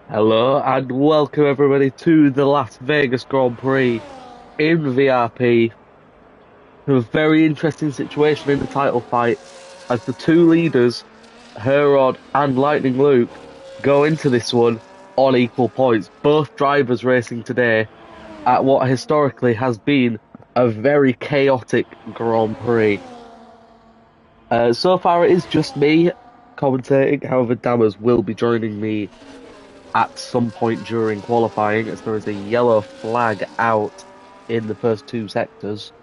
Hello and welcome everybody to the Las Vegas Grand Prix in VRP. A very interesting situation in the title fight as the two leaders, Herod and Lightning Luke, go into this one on equal points. Both drivers racing today at what historically has been a very chaotic Grand Prix. So far it is just me commentating, however Dammers will be joining me at some point during qualifying, as there is a yellow flag out in the first two sectors.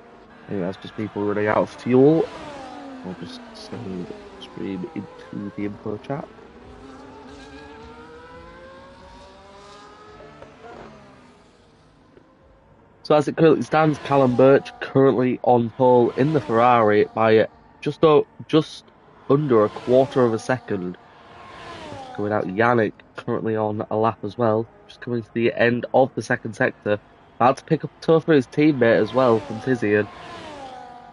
I think that's just people running out of fuel. I'll just send stream into the info chat. So as it currently stands, Callum Birch currently on pole in the Ferrari by just under a quarter of a second. Going out, Yannick currently on a lap as well, just coming to the end of the second sector. About to pick up a tow for his teammate as well from Tizian.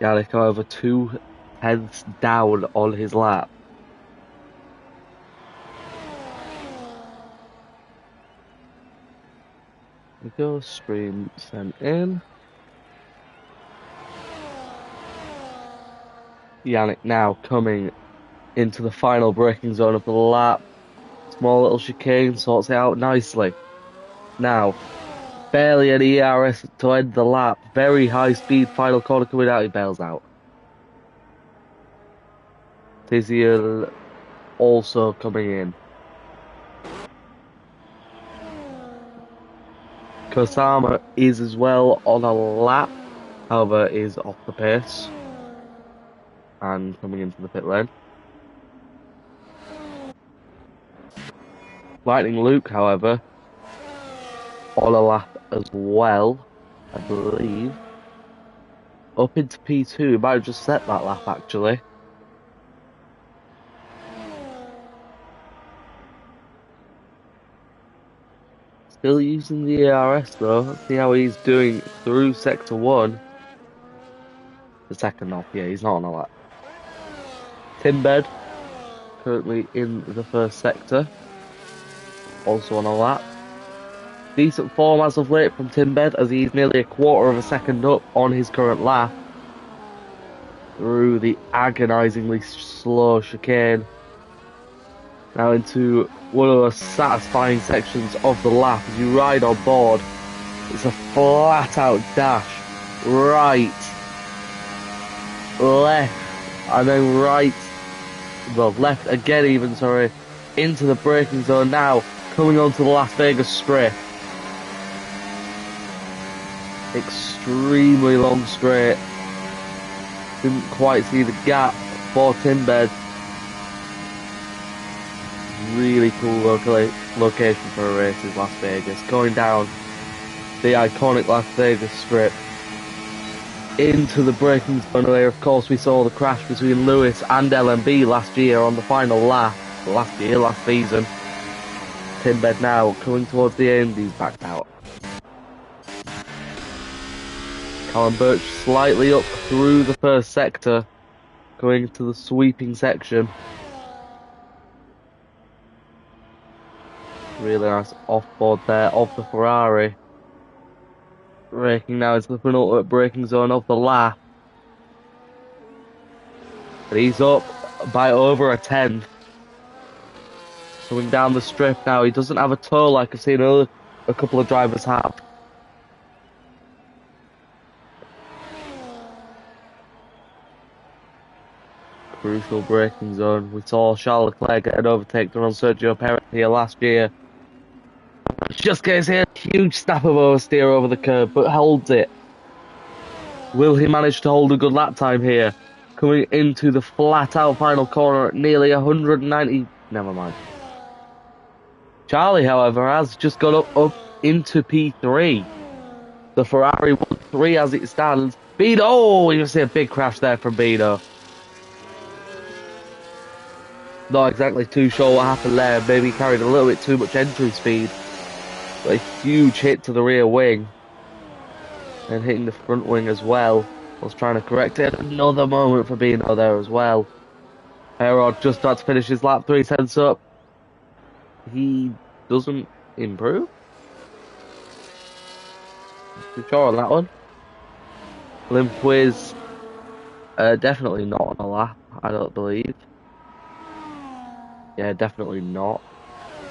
Yannick, however, 2/10 down on his lap. There we go, stream sent in. Yannick now coming into the final braking zone of the lap. Small little chicane, sorts it out nicely. Now, barely an ERS to end the lap. Very high speed final corner coming out, he bails out. Tizian also coming in. Kosama is as well on a lap, however is off the pace and coming into the pit lane. Lightning Luke, however, on a lap as well, I believe. Up into P2, he might have just set that lap actually. Still using the ARS though. Let's see how he's doing through sector 1. The second off, yeah, he's not on a lap. Timbed, currently in the first sector. Also on a lap. Decent form as of late from Timbed, as he's nearly a quarter of a second up on his current lap. Through the agonisingly slow chicane. Now into one of the satisfying sections of the lap as you ride on board. It's a flat out dash. Right, left, and then right, well, left again even, sorry, into the braking zone now, coming onto the Las Vegas straight. Extremely long straight. Didn't quite see the gap for Timbed. Really cool location for a race is Las Vegas. Going down the iconic Las Vegas strip into the braking zone where, of course, we saw the crash between Lewis and LMB last year on the final lap. Last season. Timbed now coming towards the end, he's backed out. Callum Birch slightly up through the first sector, going to the sweeping section. Really nice off-board there of the Ferrari. Braking now into the penultimate braking zone of the lap. But he's up by over a tenth. Coming down the strip now. He doesn't have a toe like I've seen a couple of drivers have. Crucial braking zone. We saw Charles Leclerc get an overtake on Sergio Perez here last year. Just gets here, huge snap of oversteer over the curb, but holds it. Will he manage to hold a good lap time here? Coming into the flat out final corner at nearly 190. Never mind. Charlie, however, has just got up into P3. The Ferrari 1-3 as it stands. Beano! Oh, you see a big crash there from Beano. Not exactly too sure what happened there. Maybe he carried a little bit too much entry speed. But a huge hit to the rear wing. And hitting the front wing as well. Was trying to correct it. Another moment for Beano there as well. Herod just about to finish his lap, 3 tenths up. He doesn't improve. You sure on that one? Limp Whiz, definitely not on a lap, I don't believe. Yeah, definitely not.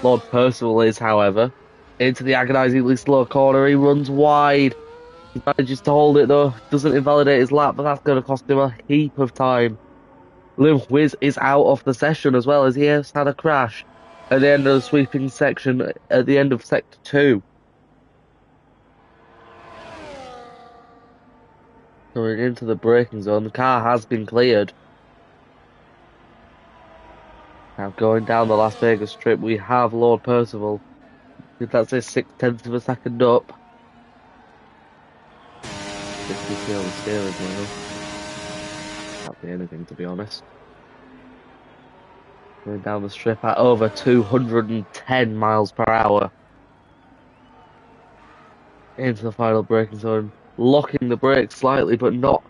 Lord Percival is, however. Into the agonisingly slow corner, he runs wide. He manages to hold it though, doesn't invalidate his lap, but that's going to cost him a heap of time. Limp Whiz is out of the session as well as he has had a crash at the end of the sweeping section at the end of Sector 2. Going into the braking zone, the car has been cleared. Now going down the Las Vegas strip, we have Lord Percival. That's a 0.6 of a second up. 50 on the steering wheel. Can't be anything, to be honest. Going down the strip at over 210 miles per hour. Into the final braking zone, locking the brakes slightly, but not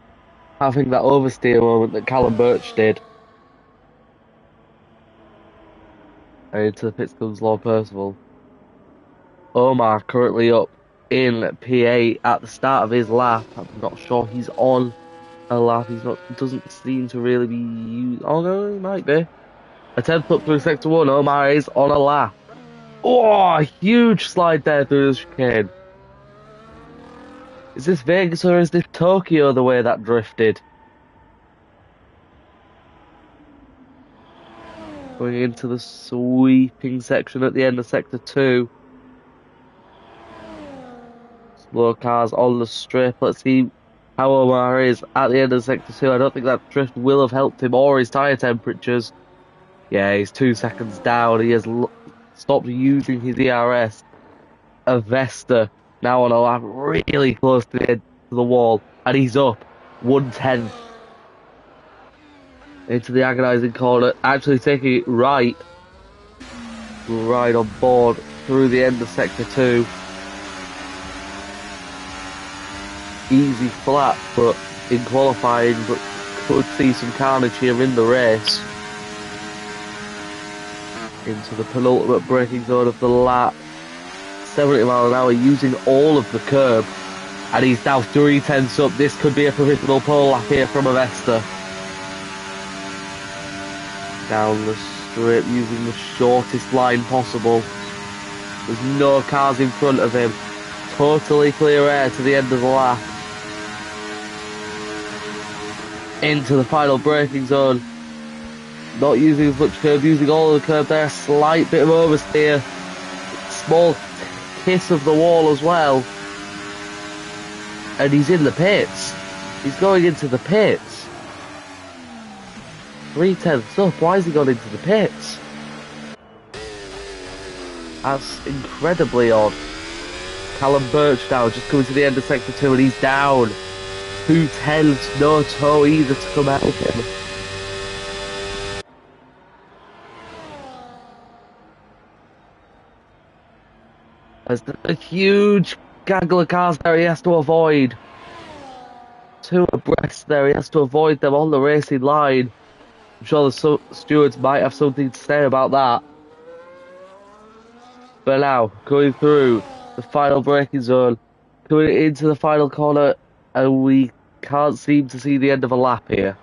having that oversteer moment that Callum Birch did. And into the pits comes Lord Percival. Omar currently up in P8 at the start of his lap. I'm not sure he's on a lap. Doesn't seem to really be used. Oh no, he might be. A 10th up through Sector 1. Omar is on a lap. Oh, a huge slide there through the chicane. Is this Vegas or is this Tokyo the way that drifted? Going into the sweeping section at the end of Sector 2. Slow cars on the strip. Let's see how Omar is at the end of Sector 2. I don't think that drift will have helped him or his tyre temperatures. Yeah, he's 2 seconds down. He has stopped using his ERS. Avesta now on a lap really close to the wall. And he's up 1/10. Into the agonising corner. Actually taking it right on board through the end of Sector 2. Easy flat, but in qualifying, but could see some carnage here in the race. Into the penultimate braking zone of the lap. 70 miles an hour, using all of the curb. And he's now 3/10 up. This could be a provisional pole lap here from Avesta. Down the strip, using the shortest line possible. There's no cars in front of him. Totally clear air to the end of the lap. Into the final braking zone. Not using as much curb, using all of the curb there. Slight bit of oversteer. Small kiss of the wall as well. And he's in the pits. He's going into the pits. 3/10 up. Why has he gone into the pits? That's incredibly odd. Callum Birch now just coming to the end of Sector 2 and he's down. 2/10, no toe either to come out of him. There's a huge gaggle of cars there he has to avoid. 2 abreast there, he has to avoid them on the racing line. I'm sure the stewards might have something to say about that. But now, going through the final braking zone, going into the final corner, and we can't seem to see the end of a lap here.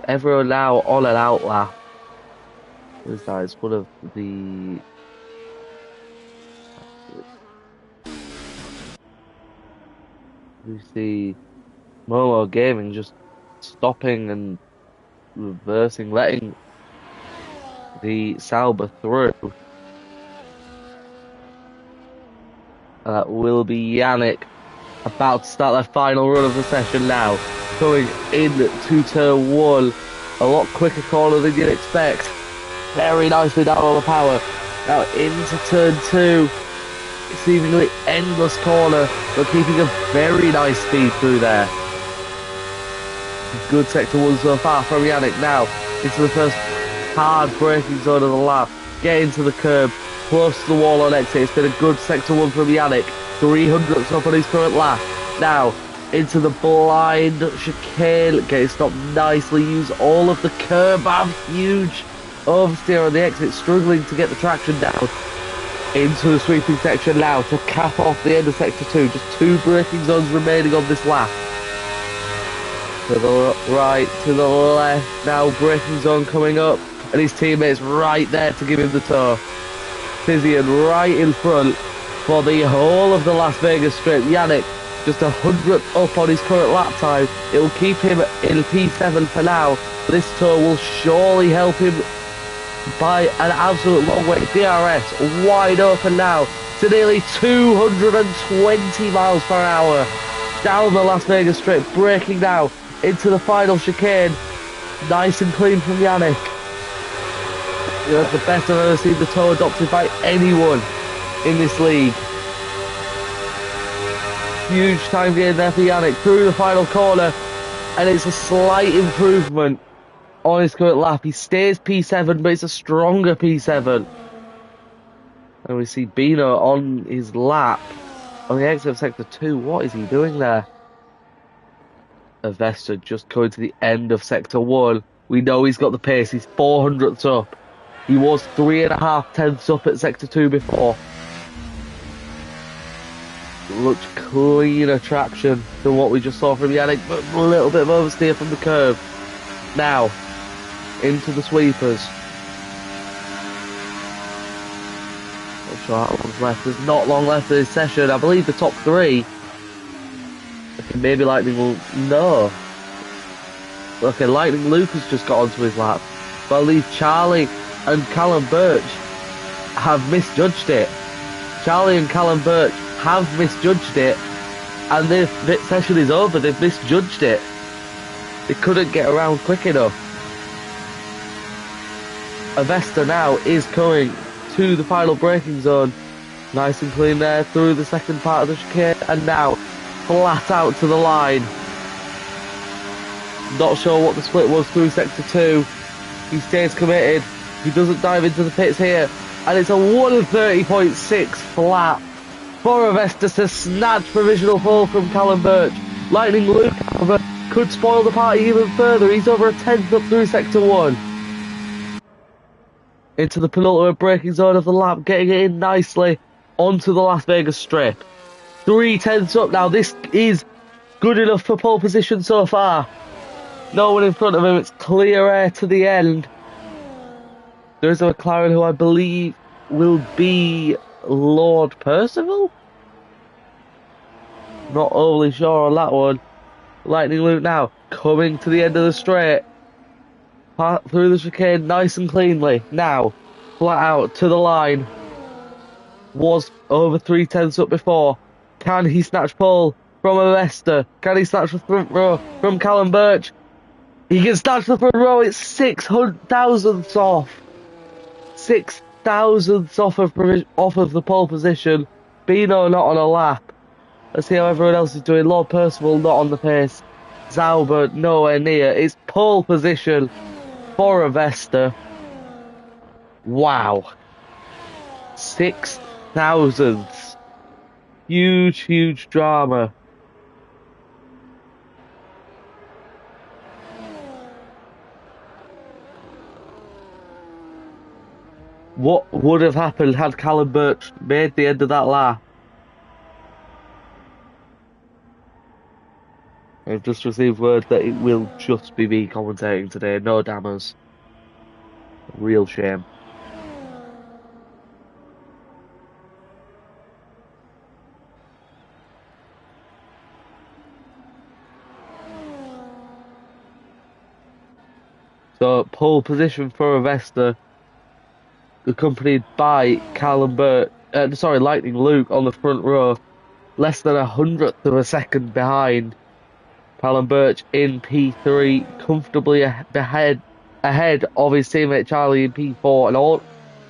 Everyone now on an out lap. What is that? It's one of the... We see Momo Gaming just stopping and reversing, letting the Sauber through. That will be Yannick about to start their final run of the session now. Going into turn 1. A lot quicker corner than you'd expect. Very nicely down on the power. Now into turn 2. Seemingly endless corner, but keeping a very nice speed through there. Good sector 1 so far from Yannick now. Into the first hard braking zone of the lap. Get into the curb. Close to the wall on exit. It's been a good sector 1 from Yannick. 300th up on his current lap. Now, into the blind chicane. Getting stopped nicely. Use all of the curb. I'm huge. oversteer on the exit, struggling to get the traction down into the sweeping section now to cap off the end of Sector 2. Just 2 braking zones remaining on this lap. To the right, to the left, now braking zone coming up, and his teammates right there to give him the tow. Tizian right in front for the whole of the Las Vegas strip. Yannick just 100th up on his current lap time. It will keep him in P7 for now. This tow will surely help him by an absolute long way. DRS wide open now to nearly 220 miles per hour down the Las Vegas strip, braking now into the final chicane. Nice and clean from Yannick. That's the best I've ever seen the tow adopted by anyone in this league. Huge time gain there for Yannick through the final corner, and it's a slight improvement on his current lap. He stays P7, but it's a stronger P7. And we see Bino on his lap on the exit of Sector 2. What is he doing there? Avesta just going to the end of Sector 1. We know he's got the pace. He's 400ths up. He was 3.5 tenths up at Sector 2 before. Much cleaner traction than what we just saw from Yannick, but a little bit of oversteer from the curve. Now, into the sweepers. Not sure how long's left. There's not long left of this session. I believe the top 3. Okay, maybe Lightning will... No. Okay, Lightning Luke has just got onto his lap. But I believe Charlie and Callum Birch have misjudged it. Charlie and Callum Birch have misjudged it, and this session is over. They've misjudged it. They couldn't get around quick enough. Avesta now is coming to the final braking zone. Nice and clean there through the second part of the chicane, and now flat out to the line. Not sure what the split was through Sector 2. He stays committed. He doesn't dive into the pits here. And it's a 1:30.6 flat for Avesta to snatch provisional pole from Callum Birch. Lightning Luke, however, could spoil the party even further. He's over a 10th up through Sector 1. Into the penultimate braking zone of the lap, getting it in nicely onto the Las Vegas strip. 3 tenths up now. This is good enough for pole position so far. No one in front of him. It's clear air to the end. There is a McLaren who I believe will be Lord Percival? Not overly sure on that one. Lightning Luke now coming to the end of the straight. Through the chicane nice and cleanly. Now, flat out to the line. Was over 3 tenths up before. Can he snatch pole from Avesta? Can he snatch the front row from Callum Birch? He can snatch the front row. It's 600 thousandths off. 6 thousandths off of the pole position. Bino not on a lap. Let's see how everyone else is doing. Lord Percival not on the pace. Zauber nowhere near. It's pole position for Avesta. Wow. 6 thousandths. Huge, huge drama. What would have happened had Callum Birch made the end of that lap? I've just received word that it will just be me commentating today, no dammers. Real shame. So, pole position for Avesta, accompanied by Lightning Luke on the front row, less than 100th of a second behind. Callum Birch in P3, comfortably ahead of his teammate Charlie in P4, and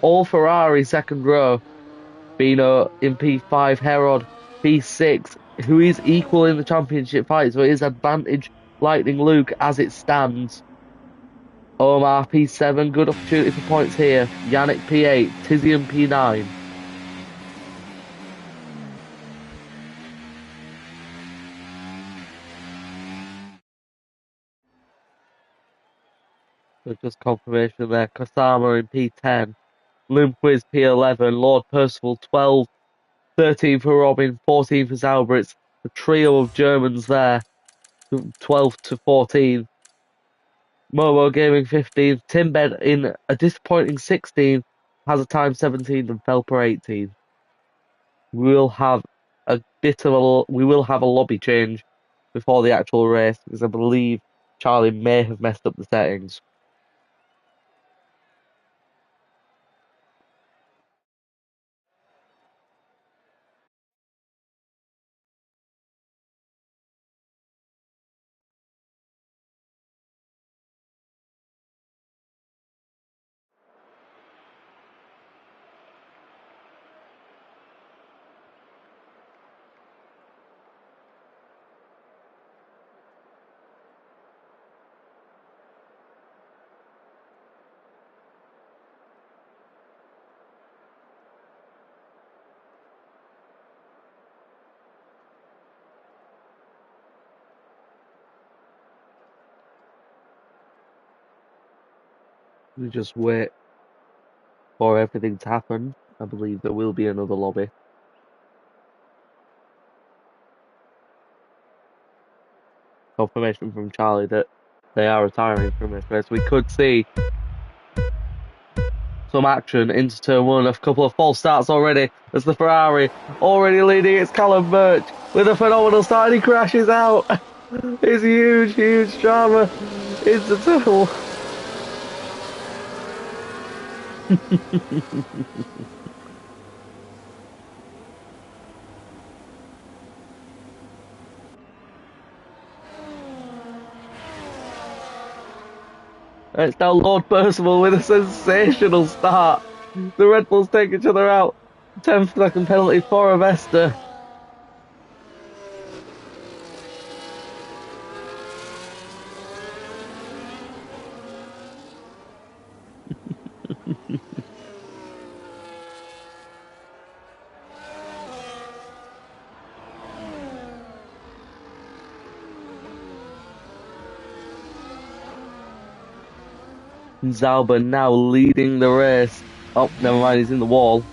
all Ferrari second row. Bino in P5, Herod P6, who is equal in the championship fight, so it is advantage Lightning Luke as it stands. Omar P7, good opportunity for points here. Yannick P8, Tizian P9. So just confirmation there. Kosama in P10, Lundqvist P11, Lord Percival 12, 13 for Robin, 14 for Zauber. It's the trio of Germans there, 12 to 14. Momo Gaming 15, Timbed in a disappointing 16, has a time 17 and Felper 18. We'll have we will have a lobby change before the actual race because I believe Charlie may have messed up the settings. We just wait for everything to happen. I believe there will be another lobby. Confirmation from Charlie that they are retiring from this race. We could see some action into turn one. A couple of false starts already as the Ferrari already leading. It's Callum Birch with a phenomenal start. He crashes out. It's huge, huge drama into turn one. It's now Lord Percival with a sensational start. The Red Bulls take each other out. 10th-second penalty for Avesta. Zauber now leading the race. Oh, never mind, he's in the wall.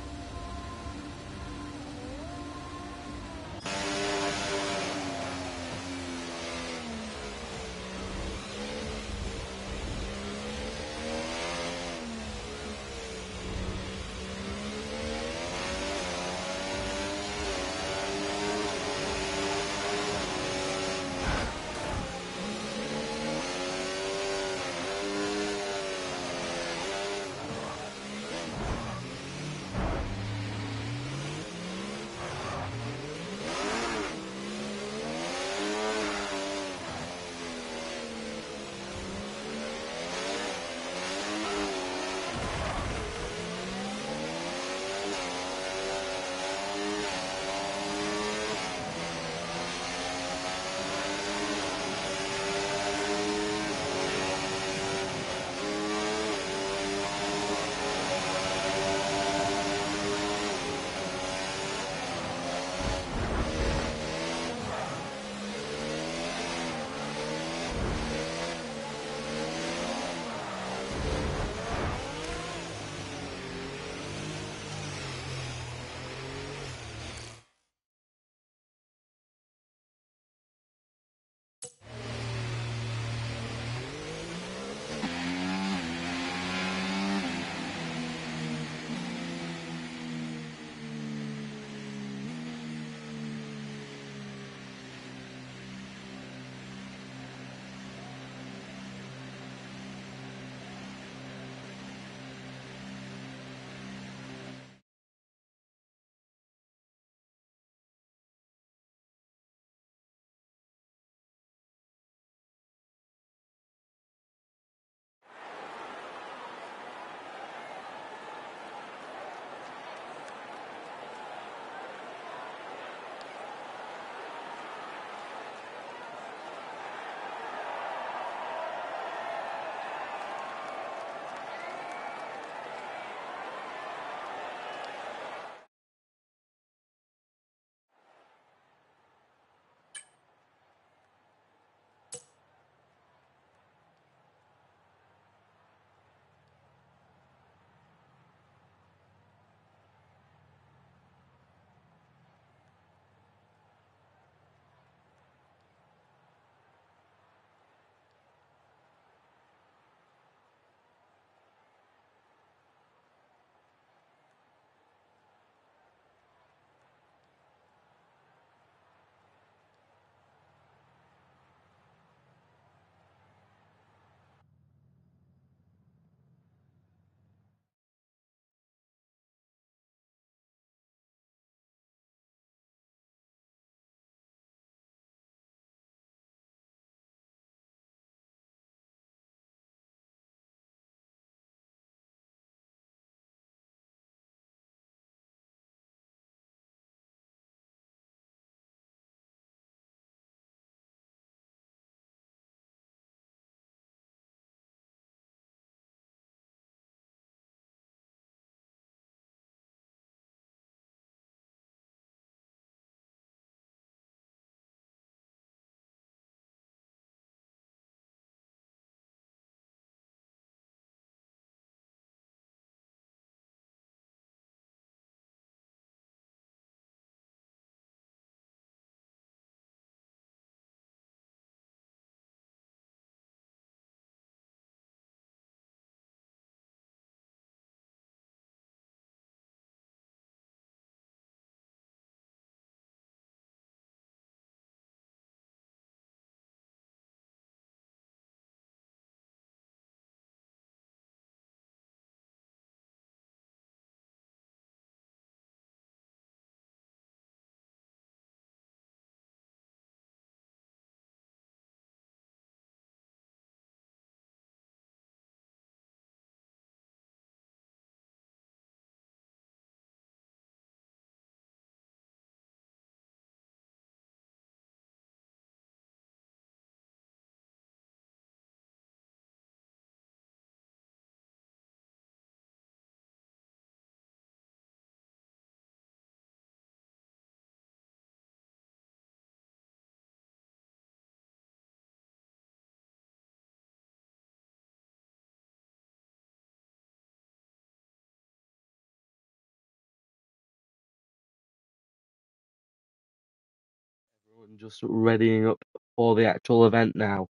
and just readying up for the actual event now.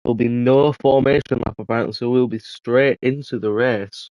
There'll be no formation lap apparently, so we'll be straight into the race.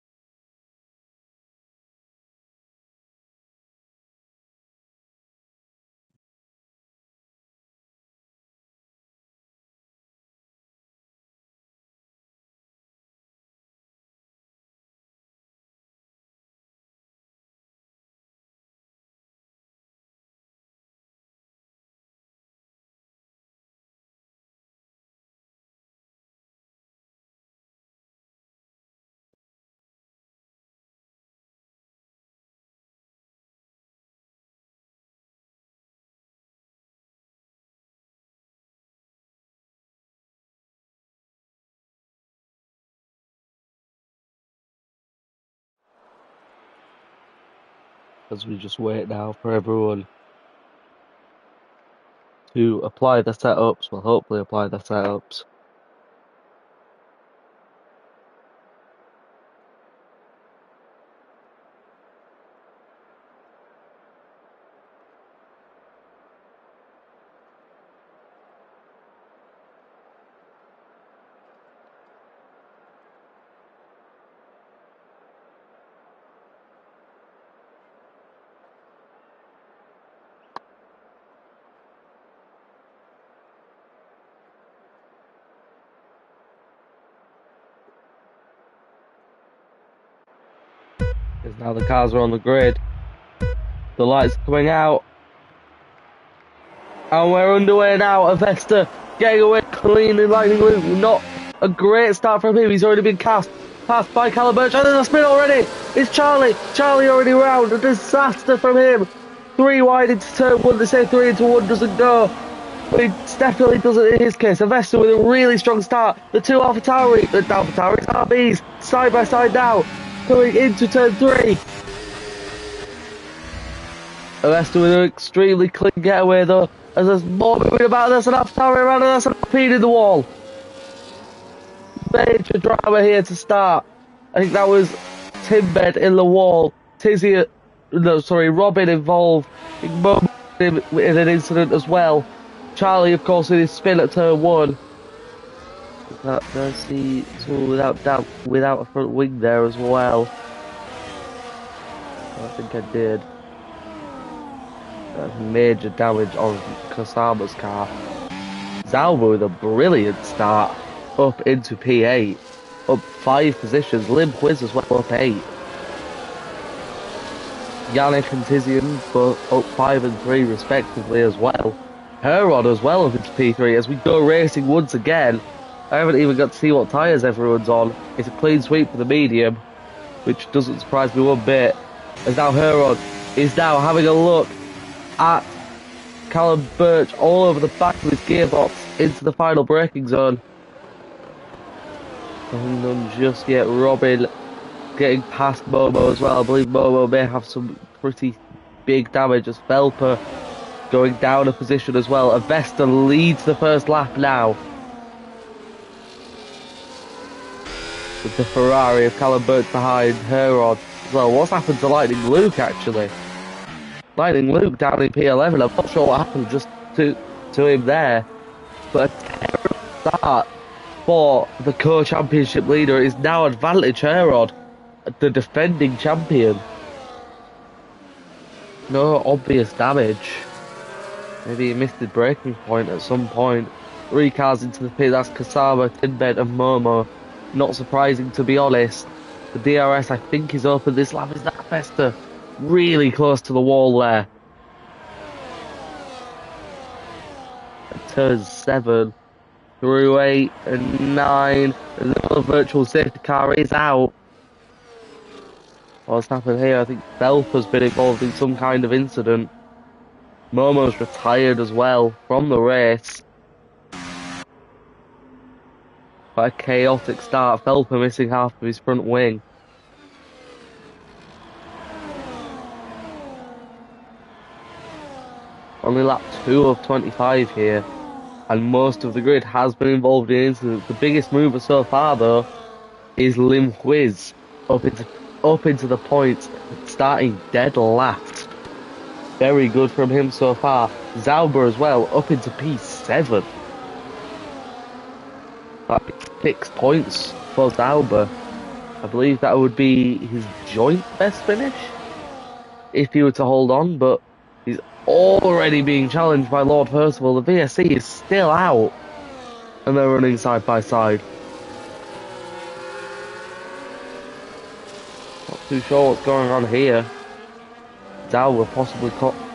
As we just wait now for everyone to apply the setups, well, hopefully apply the setups. Because now the cars are on the grid. The lights are coming out. And we're underway now. Avesta getting away cleanly. Lightning Luke. Not a great start from him. He's already been passed by Callum Birch. And there's a spin already. It's Charlie. Charlie already round. A disaster from him. 3 wide into turn 1. They say 3 into 1 doesn't go. But it definitely doesn't in his case. Avesta with a really strong start. The two AlphaTauri, RBs, side by side now. Going into turn 3. Avesta with an extremely clean getaway though. As there's more moving about, there's an AlphaTauri around and there's an Alpine in the wall. Major drama here to start. I think that was Timbed in the wall. Robin involved in an incident as well. Charlie, of course, in his spin at turn 1. Does see without doubt, without a front wing there as well. I think I did. Major damage on Kasama's car. Zalba with a brilliant start up into P8. Up 5 positions. Lim Quiz as well up 8. Yannick and Tizian both up 5 and 3 respectively as well. Herod as well up into P3 as we go racing once again. I haven't even got to see what tyres everyone's on. It's a clean sweep for the medium, which doesn't surprise me one bit. As now Herod is now having a look at Callum Birch all over the back of his gearbox into the final braking zone. Nothing done just yet. Robin getting past Momo as well. I believe Momo may have some pretty big damage as Velper going down a position as well. Avesta leads the first lap now. With the Ferrari of Callum Birch behind Herod as well. What's happened to Lightning Luke actually? Lightning Luke down in P11. I'm not sure what happened just to him there. But a terrible start for the co-championship leader. It is now advantage Herod, the defending champion. No obvious damage. Maybe he missed the braking point at some point. 3 cars into the pit. That's Kasama, Tinbed and Momo. Not surprising to be honest. The DRS I think is open this lap. Is that Avesta? Really close to the wall there. Turn 7 through 8 and 9. Another virtual safety car is out. What's happened here? I think Belfer's been involved in some kind of incident. Momo's retired as well from the race. Quite a chaotic start. Belfer missing half of his front wing. only lap 2 of 25 here, and most of the grid has been involved in incidents. The biggest mover so far, though, is Lim Whiz up into the points, starting dead last. Very good from him so far. Zauber as well, up into P7. That's 6 points for Zauber. I believe that would be his joint best finish if he were to hold on, but he's already being challenged by Lord Percival. The VSC is still out, and they're running side by side. Not too sure what's going on here. Zauber possibly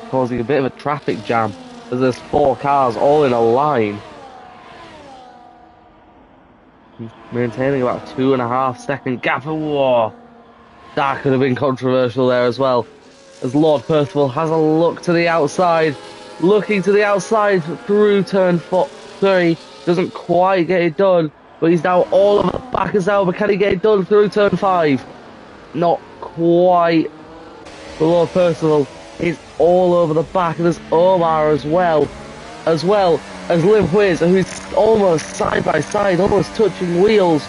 causing a bit of a traffic jam, as there's 4 cars all in a line. Maintaining about a 2.5 second gap. Whoa, that could have been controversial there as well, as Lord Percival has a look to the outside, looking to the outside through turn 3, doesn't quite get it done, but he's now all over the back of Zauber. Can he get it done through turn 5? Not quite. The Lord Percival is all over the back, and there's Omar as well as Lim Whiz, who's almost side by side, almost touching wheels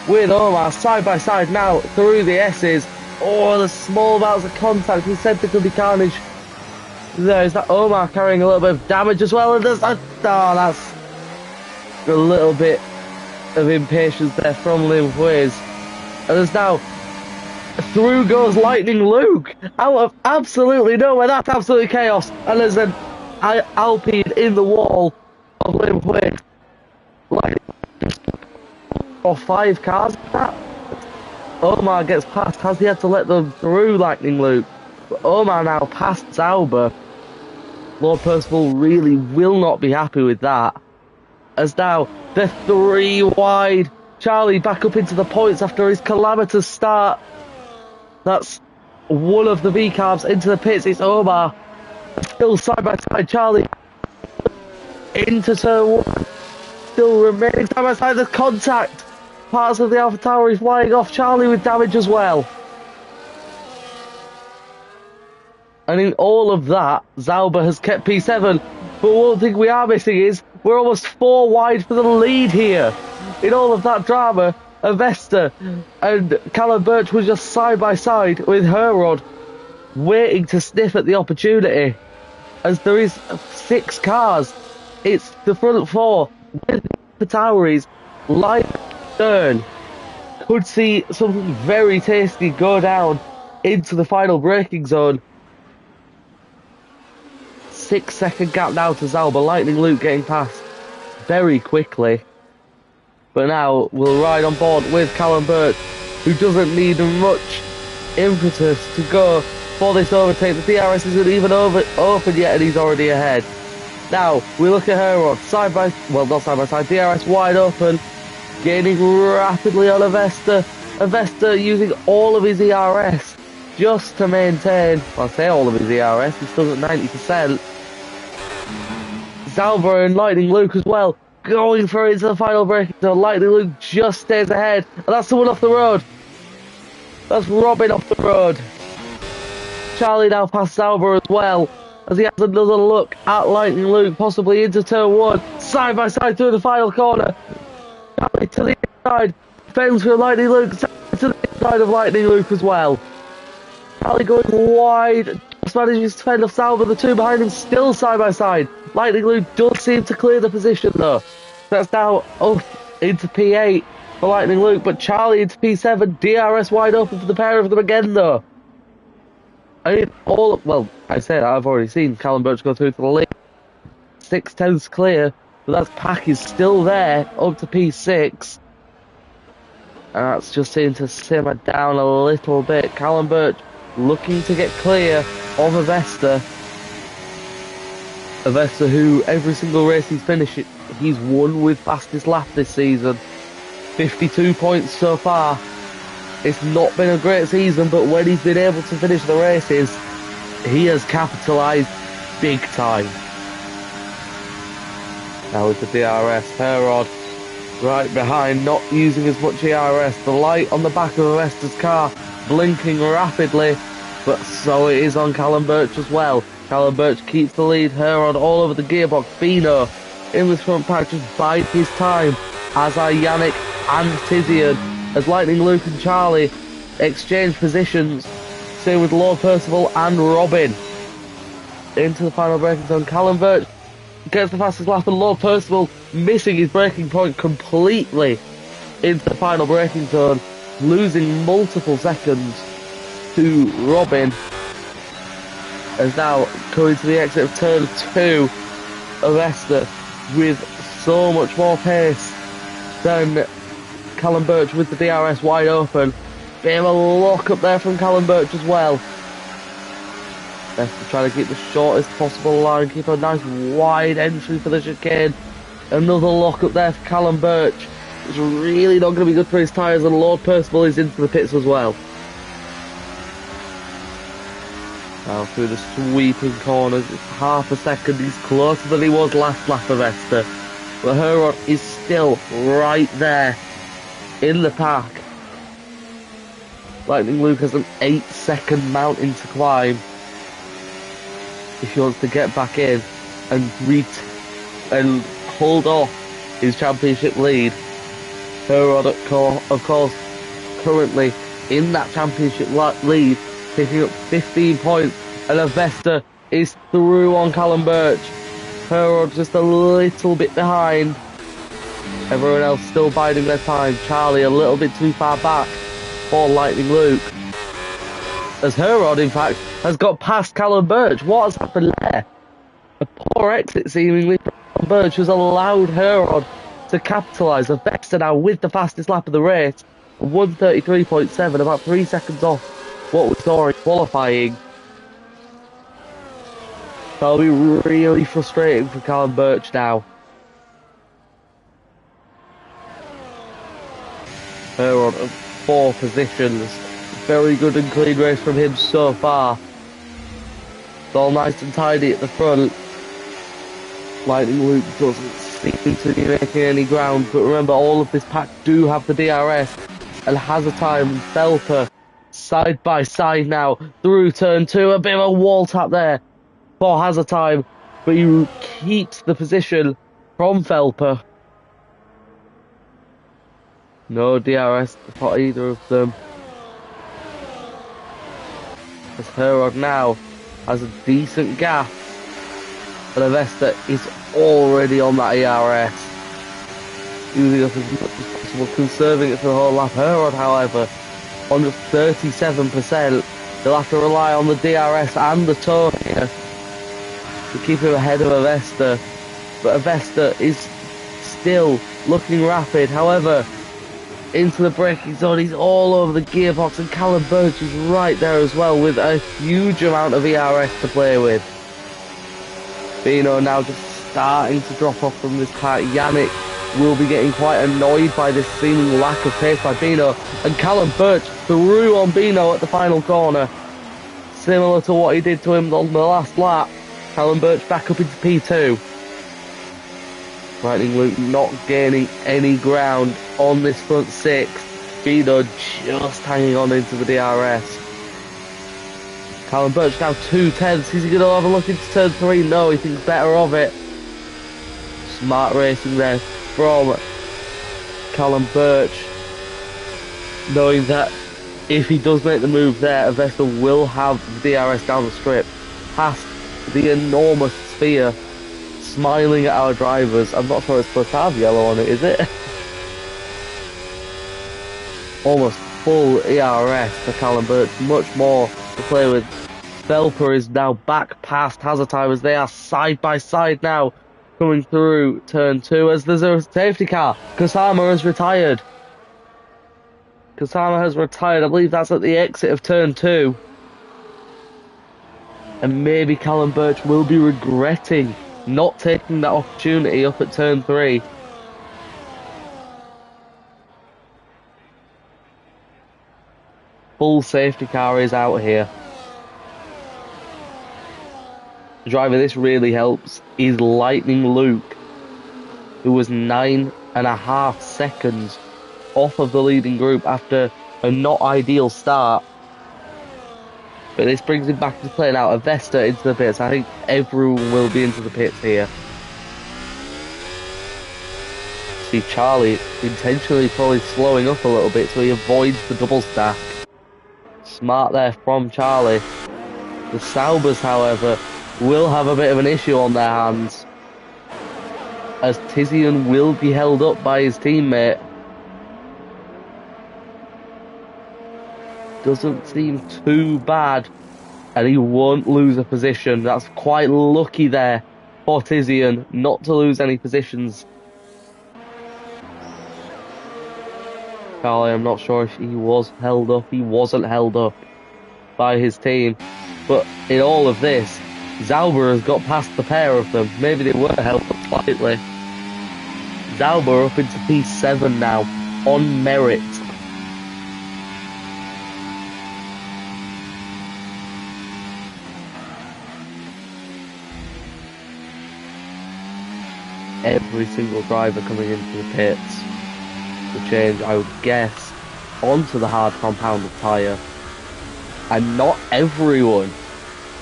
with Omar, side by side now through the S's. Oh, the small amounts of contact. He said there could be carnage. There's that Omar carrying a little bit of damage as well, and there's that. Oh, that's a little bit of impatience there from Lim Whiz. And there's now through goes Lightning Luke out of absolutely nowhere. That's absolutely chaos. And there's an Alpine in the wall of Lim Whiz. Like, or 5 cars. That Omar gets past. Has he had to let them through Lightning Luke? But Omar now past Zauber. Lord Percival really will not be happy with that. As now the 3 wide. Charlie back up into the points after his calamitous start. That's one of the V-carbs into the pits. It's Omar. Still side by side. Charlie into turn 1. Still remaining side by side. There's contact. Parts of the Alpha Tower is flying off. Charlie with damage as well. And in all of that, Zauber has kept P7. But one thing we are missing is we're almost 4 wide for the lead here. In all of that drama, Avesta and Callum Birch were just side by side with Herod, waiting to sniff at the opportunity. As there is 6 cars, it's the front 4 with the Toweries live turn. Could see something very tasty go down into the final braking zone. 6 second gap now to Zauber. Lightning Luke getting past very quickly. But now we'll ride on board with Callum Birch, who doesn't need much impetus to go for this overtake. The DRS isn't even open yet, and he's already ahead. Now we look at Herod, not side by side, DRS wide open, gaining rapidly on Avesta. Avesta using all of his ERS just to maintain, well, I say all of his ERS, he's still at 90%. Zauber and Lightning Luke as well, going for it into the final break. So Lightning Luke just stays ahead, and that's the one off the road. That's Robin off the road. Charlie now past Zauber as well, as he has another look at Lightning Luke, possibly into turn 1, side by side through the final corner. Charlie to the inside, fends for Lightning Luke, to the inside of Lightning Luke as well. Charlie going wide, just manages to fend off Zauber. The 2 behind him still side by side. Lightning Luke does seem to clear the position though. That's now up into P8 for Lightning Luke, but Charlie into P7, DRS wide open for the pair of them again though. I mean, I've already seen Callum Birch go through to the lead. 6/10 clear, but that pack is still there up to P6. And that's just seemed to simmer down a little bit. Callum Birch looking to get clear of Avesta. Avesta, who every single race he's finished, he's won with fastest lap this season. 52 points so far. It's not been a great season, but when he's been able to finish the races, he has capitalised big time. Now with the DRS, Herod right behind, not using as much ERS. The light on the back of Avesta's car blinking rapidly, but so it is on Callum Birch as well. Callum Birch keeps the lead. Herod all over the gearbox. Bino in this front pack just bide his time, as are Yannick and Tizian, as Lightning Luke and Charlie exchange positions. Same with Lord Percival and Robin. Into the final braking zone. Callum Birch gets the fastest lap, and Lord Percival missing his braking point completely into the final braking zone, losing multiple seconds to Robin. As now coming to the exit of turn 2 of Esther with so much more pace than Callum Birch, with the DRS wide open. Bit of a lock up there from Callum Birch as well. Esther trying to keep the shortest possible line, keep a nice wide entry for the chicane. Another lock up there for Callum Birch. It's really not going to be good for his tyres, and Lord Percival is into the pits as well. Now through the sweeping corners, it's half a second. He's closer than he was last lap of Esther. But Herod is still right there in the pack. Lightning Luke has an 8-second mountain to climb if he wants to get back in and hold off his championship lead. Herod, of course, currently in that championship lead, picking up 15 points, and Avesta is through on Callum Birch. Herod just a little bit behind. Everyone else still biding their time. Charlie a little bit too far back for Lightning Luke, as Herod, in fact, has got past Callum Birch. What has happened there? A poor exit, seemingly, from Callum Birch has allowed Herod to capitalise. Avesta now with the fastest lap of the race, 1:33.7, about 3 seconds off what we saw in qualifying. That'll be really frustrating for Callum Birch now. Herod at 4 positions. Very good and clean race from him so far. It's all nice and tidy at the front. Lightning Luke doesn't seem to be making any ground, but remember, all of this pack do have the DRS, and Hazard Time and Felper side by side now through turn 2. A bit of a wall tap there for Hazard Time, but he keeps the position from Felper. No DRS for either of them. As Herod now has a decent gap, but Avesta is already on that ERS, using up as much as possible, conserving it for the whole lap. Herod, however, on just 37%. They'll have to rely on the DRS and the tow here to keep him ahead of Avesta, but Avesta is still looking rapid. However, into the braking zone, he's all over the gearbox, and Callum Birch is right there as well, with a huge amount of ERS to play with. Bino now just starting to drop off from this pack. Yannick will be getting quite annoyed by this seeming lack of pace by Bino, and Callum Birch threw on Bino at the final corner, similar to what he did to him on the last lap. Callum Birch back up into P2. Lightning Luke not gaining any ground on this front 6. Bino just hanging on into the DRS. Callum Birch now 2/10. Is he going to have a look into turn 3? No, he thinks better of it. Smart racing there from Callum Birch, knowing that if he does make the move there, Avesta will have the DRS down the strip, past the enormous sphere, smiling at our drivers. I'm not sure it's supposed to have yellow on it, is it? Almost full ERS for Callum Birch, much more to play with. Felper is now back past Hazard Time, as they are side by side now, coming through turn 2, as there's a safety car. Kusama has retired. Kusama has retired. I believe that's at the exit of turn 2. And maybe Callum Birch will be regretting not taking that opportunity up at turn 3. Full safety car is out here. The driver this really helps is Lightning Luke, who was 9.5 seconds off of the leading group after a not ideal start. But this brings him back into play now. Avesta into the pits. I think everyone will be into the pits here. See Charlie intentionally probably slowing up a little bit so he avoids the double stack. Smart there from Charlie. The Saubers, however, will have a bit of an issue on their hands, as Tizian will be held up by his teammate. Doesn't seem too bad, and he won't lose a position. That's quite lucky there for Tizian not to lose any positions. Charlie, I'm not sure if he was held up. He wasn't held up by his team. But in all of this, Zauber has got past the pair of them. Maybe they were held up slightly. Zauber up into P7 now, on merit. Every single driver coming into the pits to change, I would guess, onto the hard compounded tyre. And not everyone.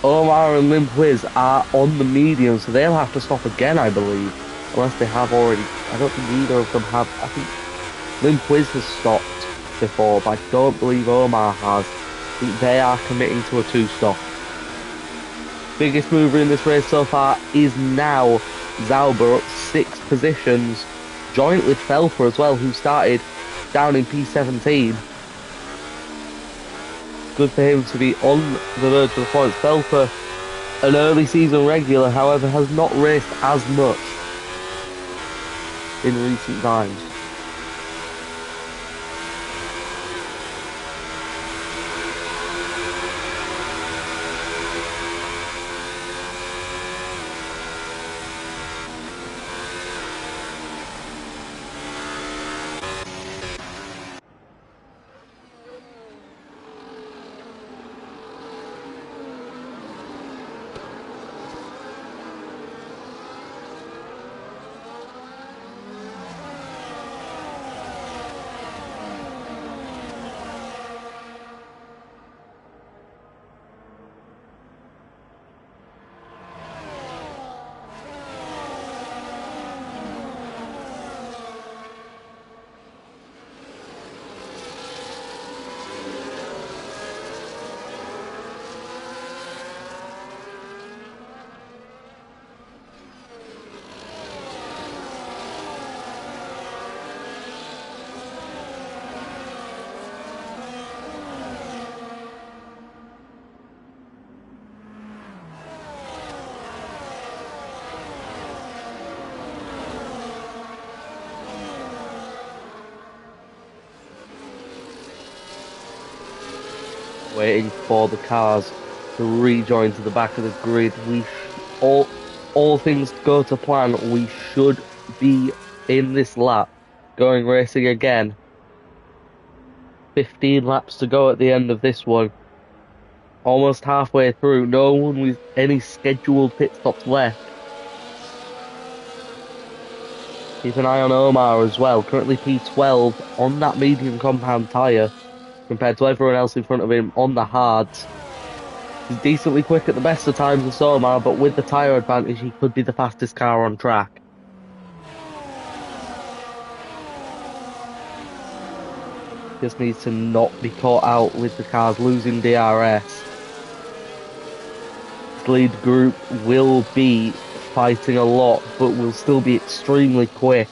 Omar and Limp Wiz are on the medium, so they'll have to stop again, I believe. Unless they have already. I don't think either of them have. I think Limp Wiz has stopped before, but I don't believe Omar has. I think they are committing to a 2-stop. Biggest mover in this race so far is now Zauber, up 6 positions, joint with Felfer as well, who started down in P17. Good for him to be on the verge of the points. Felfer, an early season regular, however, has not raced as much in recent times. Waiting for the cars to rejoin to the back of the grid. All things go to plan, we should be in this lap going racing again. 15 laps to go at the end of this one. Almost halfway through, no one with any scheduled pit stops left. Keep an eye on Omar as well, currently P12 on that medium compound tyre, compared to everyone else in front of him on the hards. He's decently quick at the best of times with Omar, but with the tyre advantage, he could be the fastest car on track. Just needs to not be caught out with the cars losing DRS. This lead group will be fighting a lot, but will still be extremely quick.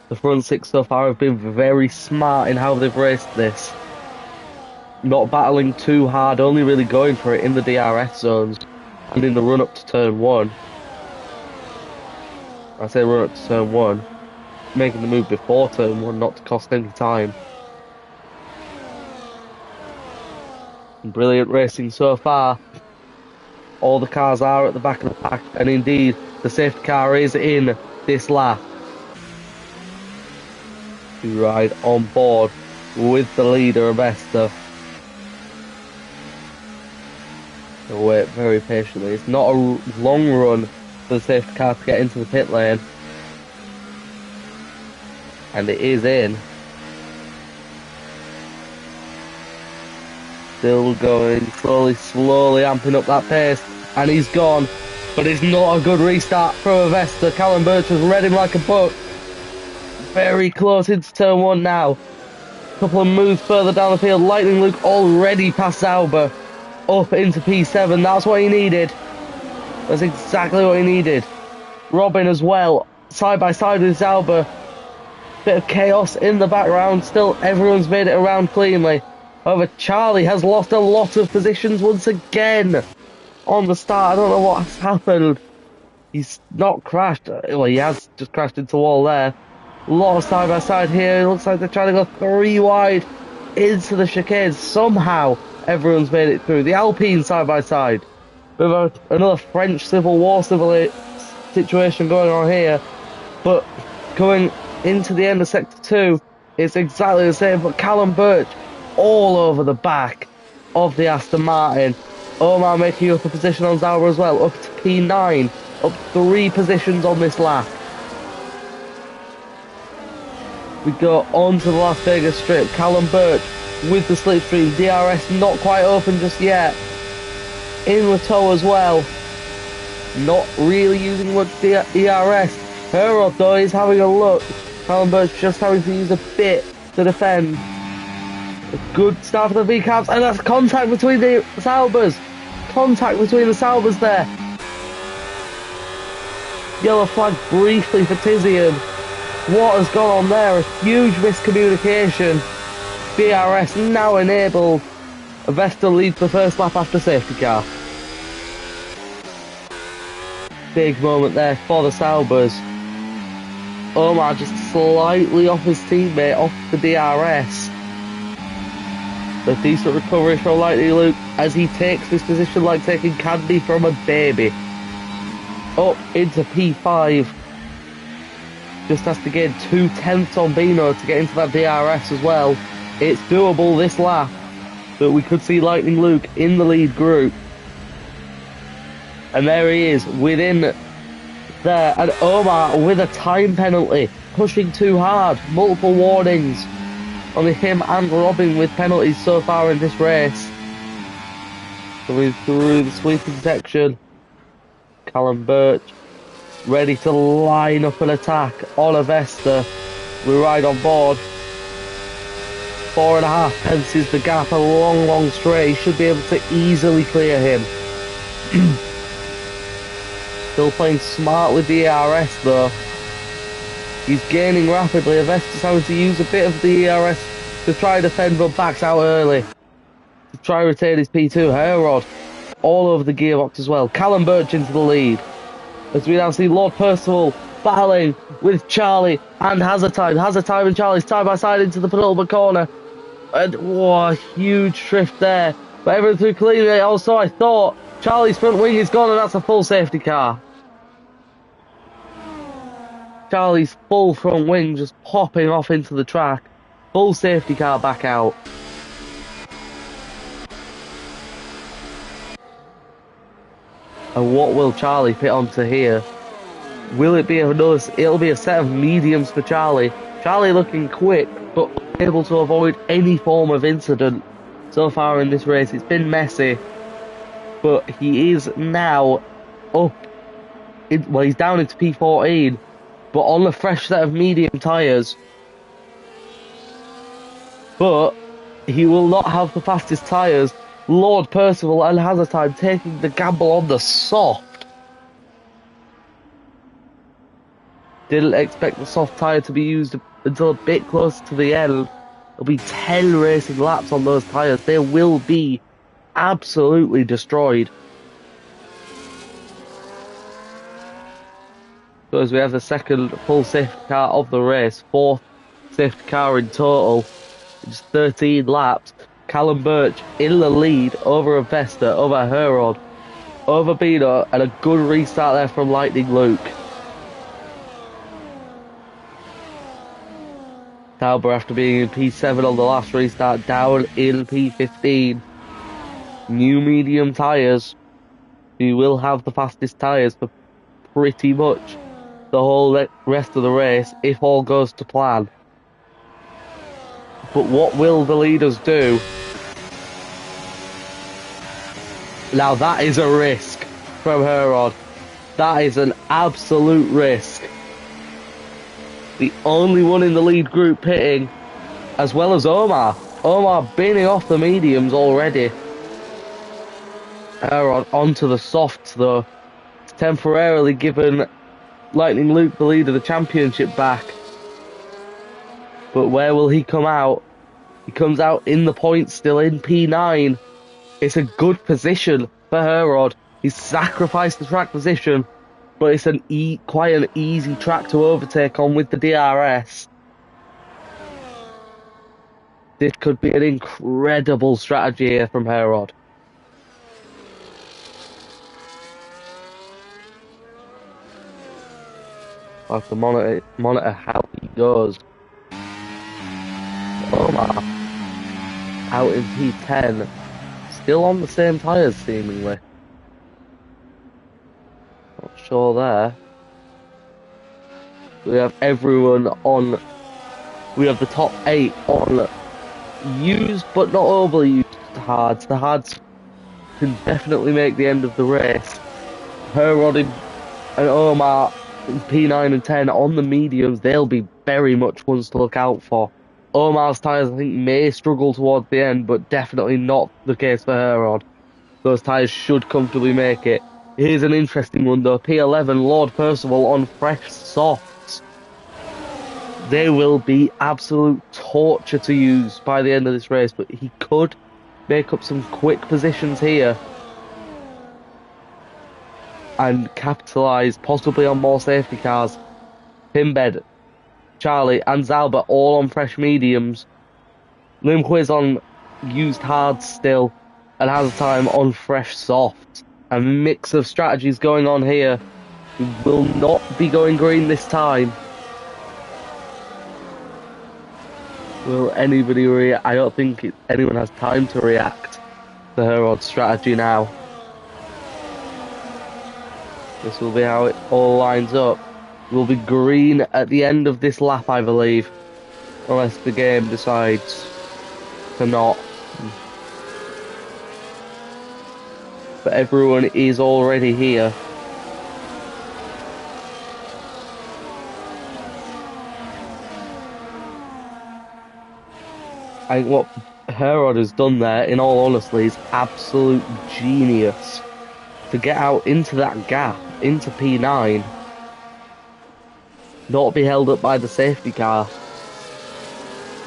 The front 6 so far have been very smart in how they've raced this. Not battling too hard, only really going for it in the DRS zones and in the run up to turn 1. I say run up to turn 1, making the move before turn 1 not to cost any time. Brilliant racing so far. All the cars are at the back of the pack, and indeed the safety car is in this lap to ride on board with the leader Avesta. They'll wait very patiently. It's not a long run for the safety car to get into the pit lane, and it is in. Still going, slowly amping up that pace, and he's gone. But it's not a good restart from Avesta. Callum Birch has read him like a book. Very close into turn one now. Couple of moves further down the field. Lightning Luke already past Zauber. Up into P7. That's what he needed. That's exactly what he needed. Robin as well. Side by side with Zauber. Bit of chaos in the background. Still, everyone's made it around cleanly. However, Charlie has lost a lot of positions once again on the start. I don't know what has happened. He's not crashed. Well, he has just crashed into a wall there. A lot of side by side here. It looks like they're trying to go 3 wide into the chicane. Somehow, everyone's made it through. The Alpine side by side. With another French Civil War situation going on here. But going into the end of Sector 2, it's exactly the same. But Callum Birch all over the back of the Aston Martin. Omar making up a position on Zauber as well. Up to P9. Up 3 positions on this lap. We go on to the Las Vegas strip. Callum Birch with the slipstream. DRS not quite open just yet. In with tow as well. Not really using much ERS. Herod though is having a look. Callum Birch just having to use a bit to defend. A good start for the V-Cabs, and that's contact between the Saubers. Contact between the Saubers there. Yellow flag briefly for Tizian. What has gone on there? A huge miscommunication. BRS now enabled. Vesta leads the first lap after safety car. Big moment there for the Saubers. Omar just slightly off his teammate, off the DRS. A decent recovery from Lightning Luke as he takes this position like taking candy from a baby. Up into P5. Just has to gain 2/10 on Bino to get into that DRS as well. It's doable this lap, but we could see Lightning Luke in the lead group. And there he is, within there. And Omar with a time penalty, pushing too hard. Multiple warnings. Only him and Robin with penalties so far in this race. Coming through the sweeping section. Callum Birch ready to line up an attack on Avesta. We ride on board. 4.5 pence is the gap, a long straight. He should be able to easily clear him. Still playing smart with the ERS though. He's gaining rapidly. Avesta's having to use a bit of the ERS to try defend, but backs out early to try retain his P2. Herod all over the gearbox as well. Callum Birch into the lead. As we now see Lord Percival battling with Charlie and Hazard Time. Hazard Time and Charlie side by side into the penultimate corner. And whoa, a huge drift there. But everything through cleanly. Also, I thought Charlie's front wing is gone, and that's a full safety car. Charlie's full front wing just popping off into the track. Full safety car back out. And what will Charlie pit onto here? Will it be another? It'll be a set of mediums for Charlie. Charlie looking quick, but able to avoid any form of incident so far in this race. It's been messy, but he is now up. Well, he's down into P14, but on a fresh set of medium tyres. But he will not have the fastest tyres. Lord Percival and Hazard Time taking the gamble on the soft. Didn't expect the soft tyre to be used until a bit closer to the end. There'll be 10 racing laps on those tyres. They will be absolutely destroyed. So as we have the second full safety car of the race, 4th safety car in total, just 13 laps. Callum Birch in the lead over Avesta, over Herod, over Bino, and a good restart there from Lightning Luke. Sauber, after being in P7 on the last restart, down in P15. New medium tyres. He will have the fastest tyres for pretty much the whole rest of the race if all goes to plan. But what will the leaders do? Now that is a risk from Herod. That is an absolute risk. The only one in the lead group pitting, as well as Omar. Omar binning off the mediums already. Herod onto the softs though. It's temporarily given Lightning Luke the lead of the championship back. But where will he come out? He comes out in the points still in P9. It's a good position for Herod. He's sacrificed the track position, but it's quite an easy track to overtake on with the DRS. This could be an incredible strategy here from Herod. I have to monitor how he goes. Omar out in P10, still on the same tyres seemingly. Not sure there. We have everyone on. We have the top 8 on used but not overly used hards. The hards can definitely make the end of the race. Herod and Omar in P9 and 10 on the mediums, they'll be very much ones to look out for. Omar's tyres, I think, may struggle towards the end, but definitely not the case for Herod. Those tyres should comfortably make it. Here's an interesting one though. P11, Lord Percival on fresh softs. They will be absolute torture to use by the end of this race, but he could make up some quick positions here and capitalise possibly on more safety cars. Pimbed, Charlie and Zalba all on fresh mediums. Limquiz on used hards still and has time on fresh softs. A mix of strategies going on here. He will not be going green this time. Will anybody react? I don't think anyone has time to react to Herod's strategy now. This will be how it all lines up. It will be green at the end of this lap, I believe. Unless the game decides to not. But everyone is already here. I think what Herod has done there, in all honesty, is absolute genius. To get out into that gap, into P9, not be held up by the safety car,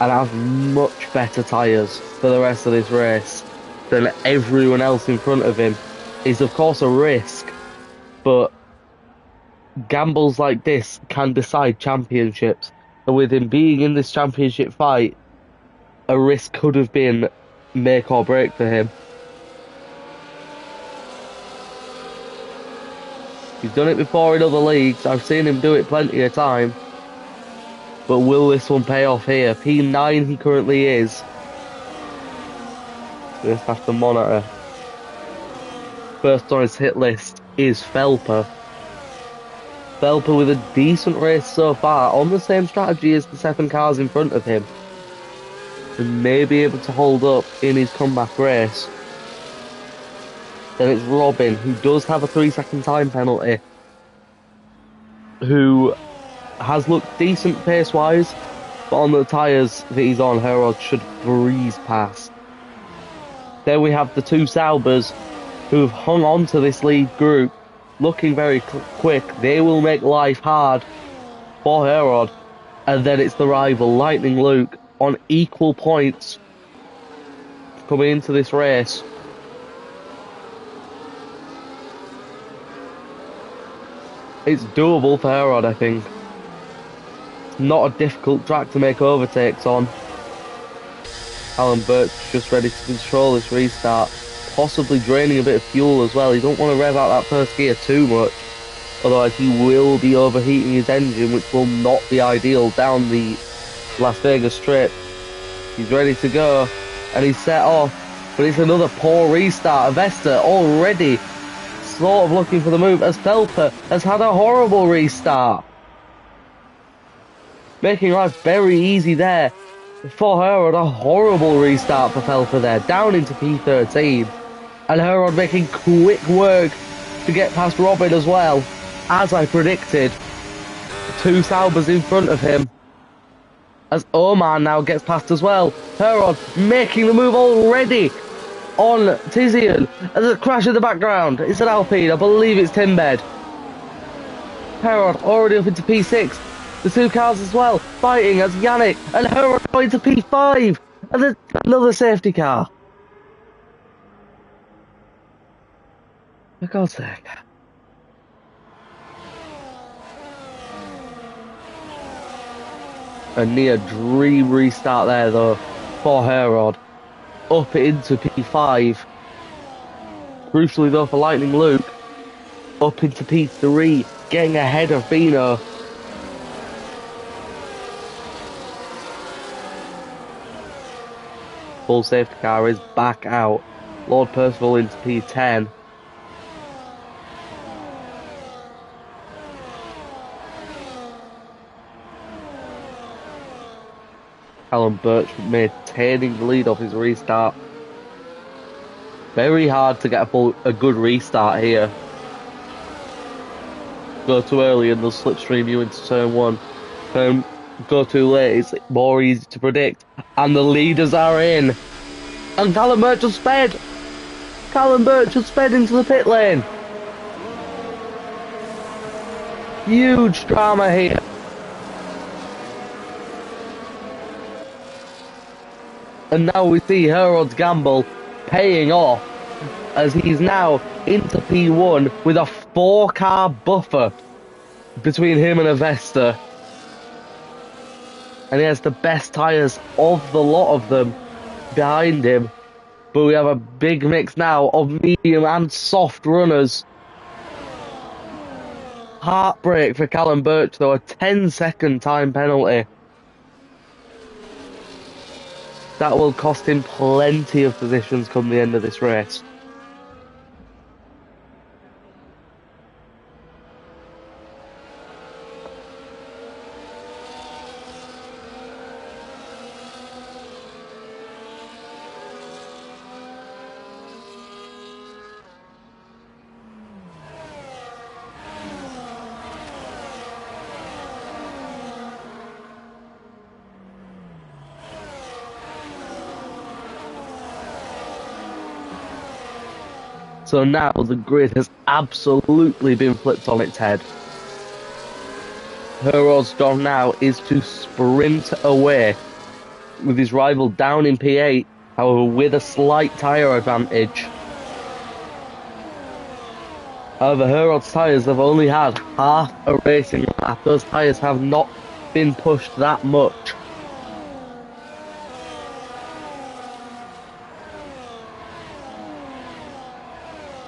and have much better tyres for the rest of this race than everyone else in front of him, is of course a risk, but gambles like this can decide championships. And with him being in this championship fight, a risk could have been make or break for him. He's done it before in other leagues. I've seen him do it plenty of time. But will this one pay off here? P9 he currently is. We just have to monitor. First on his hit list is Felper. Felper with a decent race so far, on the same strategy as the 7 cars in front of him. And may be able to hold up in his comeback race. Then it's Robin, who does have a 3-second time penalty, who has looked decent pace-wise, but on the tyres that he's on, Herod should breeze past. Then we have the 2 Saubers, who have hung on to this lead group, looking very quick. They will make life hard for Herod. And then it's the rival, Lightning Luke, on equal points coming into this race. It's doable for Herod, I think. It's not a difficult track to make overtakes on. Alan Burke's just ready to control this restart, possibly draining a bit of fuel as well. He don't want to rev out that first gear too much, otherwise he will be overheating his engine, which will not be ideal down the Las Vegas strip. He's ready to go, and he's set off, but it's another poor restart. Avesta already sort of looking for the move, as Felper has had a horrible restart. Making life very easy there for Herod. A horrible restart for Felper there, down into P13. And Herod making quick work to get past Robin as well. As I predicted, two Saubers in front of him. As Omar now gets past as well. Herod making the move already on Tizian. There's a crash in the background. It's an Alpine. I believe it's Timbed. Herod already up into P6. The two cars as well fighting as Yannick and Herod going to P5. And there's another safety car. For God's sake. A near dream restart there though for Herod. Up into P5. Crucially though for Lightning Luke. Up into P3. Getting ahead of Bino. Full safety car is back out. Lord Percival into P10. Callum Birch maintaining the lead off his restart. Very hard to get a good restart here. Go too early and they'll slipstream you into turn one. Go too late, it's more easy to predict. And the leaders are in. And Callum Birch has sped. Callum Birch has sped into the pit lane. Huge drama here. And now we see Herod's gamble paying off as he's now into P1 with a 4-car buffer between him and Avesta. And he has the best tyres of the lot of them behind him. But we have a big mix now of medium and soft runners. Heartbreak for Callum Birch though, a 10-second time penalty. That will cost him plenty of positions come the end of this race. So now the grid has absolutely been flipped on its head. Herod's job now is to sprint away with his rival down in P8, however with a slight tyre advantage. However, Herod's tyres have only had half a racing lap. Those tyres have not been pushed that much.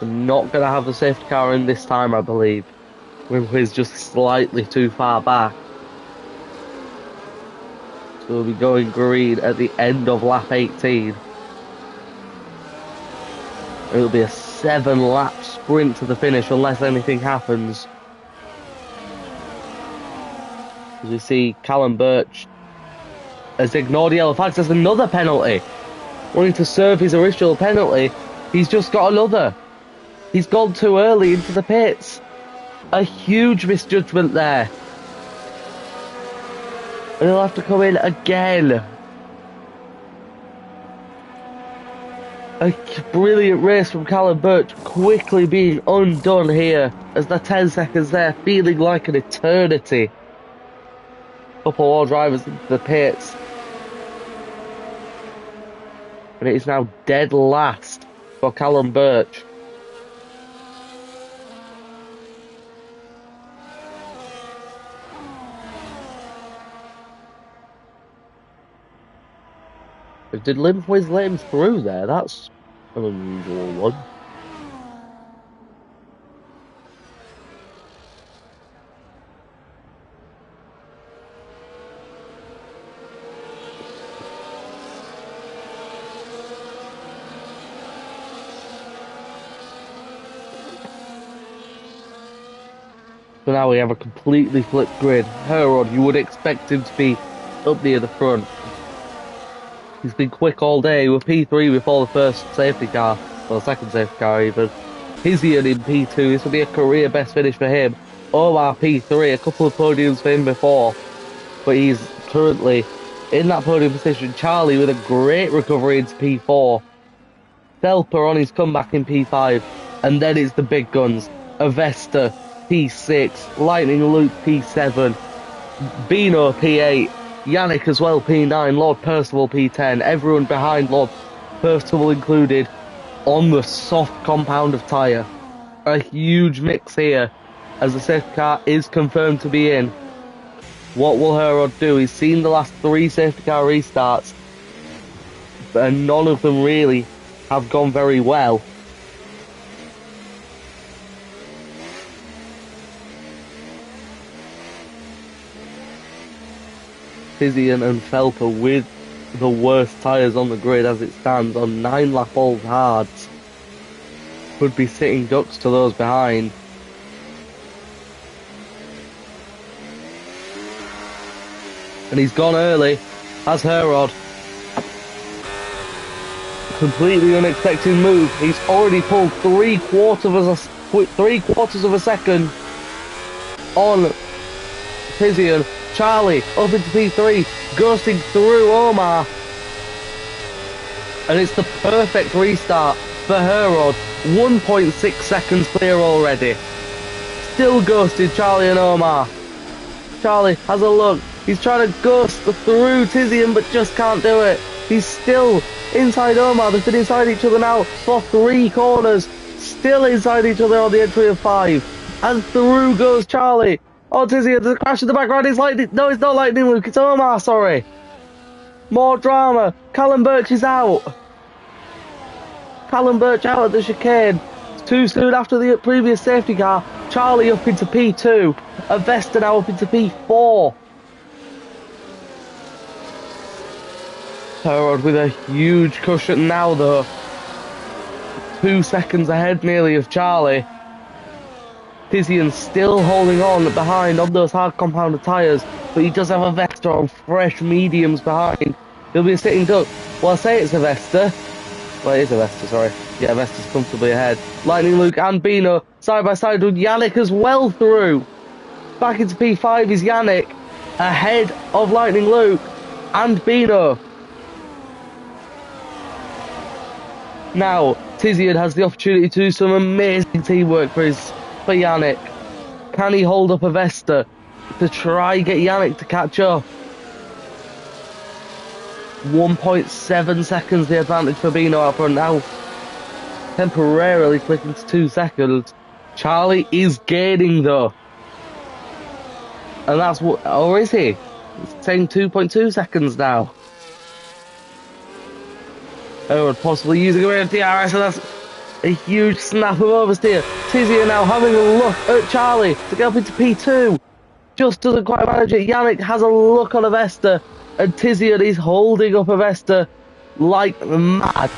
We're not going to have the safety car in this time, I believe. Wimbley's just slightly too far back. So we'll be going green at the end of lap 18. It'll be a 7-lap sprint to the finish unless anything happens. As we see Callum Birch has ignored yellow flags. There's another penalty. Wanting to serve his original penalty, he's just got another. He's gone too early into the pits. A huge misjudgment there. And he'll have to come in again. A brilliant race from Callum Birch, quickly being undone here as the 10 seconds there feeling like an eternity. Couple more drivers into the pits. And it is now dead last for Callum Birch. Did Lindquist let him through there? That's an unusual one. So now we have a completely flipped grid. Herod, you would expect him to be up near the front. He's been quick all day. He was P3 before the first safety car. well, second safety car even. Tizian in P2, this will be a career best finish for him. Omar P3, a couple of podiums for him before, but he's currently in that podium position. Charlie with a great recovery into P4. Thelper on his comeback in P5, and then it's the big guns. Avesta P6, Lightning Luke P7, Bino P8, Yannick as well P9, Lord Percival P10, everyone behind Lord Percival included on the soft compound of tyre. A huge mix here as the safety car is confirmed to be in. What will Herod do? He's seen the last 3 safety car restarts, and none of them really have gone very well. Tizian and Felper with the worst tyres on the grid as it stands on 9-lap old hards could be sitting ducks to those behind. And he's gone early, has Herod. Completely unexpected move. He's already pulled 3/4 of a second on Tizian. Charlie up into P3, ghosting through Omar. And it's the perfect restart for Herod. 1.6 seconds clear already. Still ghosted Charlie and Omar. Charlie has a look. He's trying to ghost through Tizian but just can't do it. He's still inside Omar. They've been inside each other now for 3 corners. Still inside each other on the entry of 5. And through goes Charlie. Oh, Tizian, there's a crash in the background. It's Lightning. No, it's not Lightning Luke. It's Omar, sorry. More drama. Callum Birch is out. Callum Birch out at the chicane. Too soon after the previous safety car. Charlie up into P2. Avesta now up into P4. Herod with a huge cushion now though. 2 seconds ahead nearly of Charlie. Tizian still holding on behind on those hard compounded tyres, but he does have a Vesta on fresh mediums behind. He'll be a sitting duck. Well, I say it's a Vesta. Well, it is a Vesta, sorry. Yeah, Vesta's comfortably ahead. Lightning Luke and Bino side by side with Yannick as well through. Back into P5 is Yannick, ahead of Lightning Luke and Bino. Now, Tizian has the opportunity to do some amazing teamwork for Yannick. Can he hold up a Vesta to try get Yannick to catch up? 1.7 seconds the advantage for Bino out front now. Temporarily clicking to 2 seconds. Charlie is gaining though. And that's what, or is he? He's saying 2.2 seconds now. Herod possibly using a bit of DRS, and that's a huge snap of oversteer. Tizian now having a look at Charlie to get up into P2. Just doesn't quite manage it. Yannick has a look on a Vesta, and Tizian is holding up a Vesta like mad.